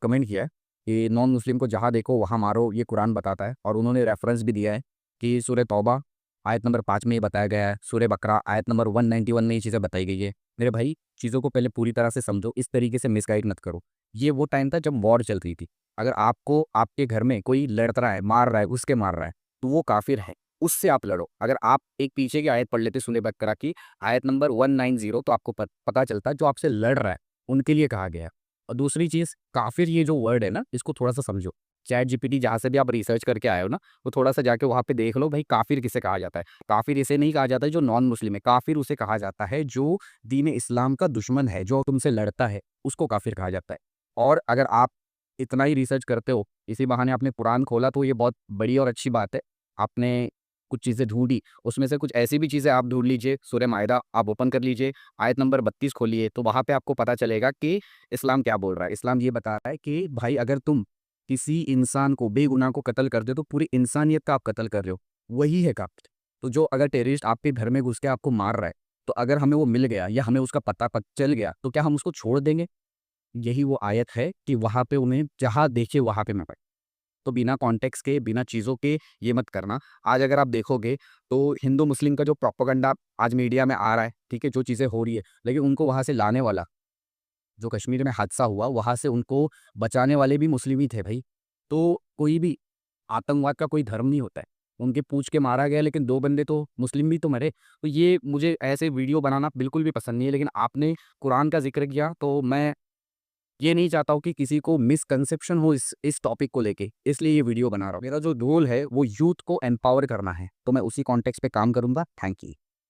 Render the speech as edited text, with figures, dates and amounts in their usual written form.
Comment किया है कि नॉन मुस्लिम को जहाँ देखो वहाँ मारो, ये कुरान बताता है। और उन्होंने रेफरेंस भी दिया है कि सूरह तौबा आयत नंबर 5 में ये बताया गया है, सूरह बकरा आयत नंबर 191 में ये चीज़ें बताई गई है। मेरे भाई, चीज़ों को पहले पूरी तरह से समझो, इस तरीके से मिसगाइड मत करो। ये वो टाइम था जब वॉर चल रही थी। अगर आपको आपके घर में कोई लड़ रहा है, मार रहा है, उसके मार रहा है, तो वो काफिर है, उससे आप लड़ो। अगर आप एक पीछे की आयत पढ़ लेते सूरह बकरा की आयत नंबर 190, तो आपको पता चलता है जो आपसे लड़ रहा है उनके लिए कहा गया है। और दूसरी चीज़, काफिर ये जो वर्ड है ना, इसको थोड़ा सा समझो। चैट जीपीटी जहाँ से भी आप रिसर्च करके आए हो ना, वो थोड़ा सा जाके वहाँ पे देख लो भाई, काफिर किसे कहा जाता है। काफिर इसे नहीं कहा जाता है जो नॉन मुस्लिम है, काफिर उसे कहा जाता है जो दीन इस्लाम का दुश्मन है, जो तुमसे लड़ता है, उसको काफिर कहा जाता है। और अगर आप इतना ही रिसर्च करते हो, इसी बहाने आपने कुरान खोला, तो ये बहुत बड़ी और अच्छी बात है। आपने कुछ चीज़ें ढूँढी, उसमें से कुछ ऐसी भी चीज़ें आप ढूँढ लीजिए। सूरह माइदा आप ओपन कर लीजिए, आयत नंबर 32 खोलिए, तो वहाँ पे आपको पता चलेगा कि इस्लाम क्या बोल रहा है। इस्लाम ये बता रहा है कि भाई, अगर तुम किसी इंसान को, बेगुनाह को कत्ल कर दो, तो पूरी इंसानियत का आप कत्ल कर रहे हो। वही है काफ़िर। तो जो अगर टेररिस्ट आपके घर में घुस के आपको मार रहा है, तो अगर हमें वो मिल गया या हमें उसका पता चल गया, तो क्या हम उसको छोड़ देंगे? यही वो आयत है कि वहाँ पे उन्हें जहाँ देखे वहाँ पे मारे। तो बिना कॉन्टेक्स्ट के, बिना चीज़ों के ये मत करना। आज अगर आप देखोगे तो हिंदू मुस्लिम का जो प्रोपेगेंडा आज मीडिया में आ रहा है, ठीक है, जो चीज़ें हो रही है, लेकिन उनको वहाँ से लाने वाला, जो कश्मीर में हादसा हुआ, वहाँ से उनको बचाने वाले भी मुस्लिम ही थे भाई। तो कोई भी आतंकवाद का कोई धर्म नहीं होता है। उनके पूछ के मारा गया, लेकिन 2 बंदे तो मुस्लिम भी तो मरे। तो ये मुझे ऐसे वीडियो बनाना बिल्कुल भी पसंद नहीं है, लेकिन आपने कुरान का ज़िक्र किया, तो मैं ये नहीं चाहता हूँ कि किसी को मिसकंसेप्शन हो इस टॉपिक को लेके, इसलिए ये वीडियो बना रहा हूँ। मेरा जो गोल है वो यूथ को एम्पावर करना है, तो मैं उसी कॉन्टेक्स्ट पे काम करूँगा। Thank you.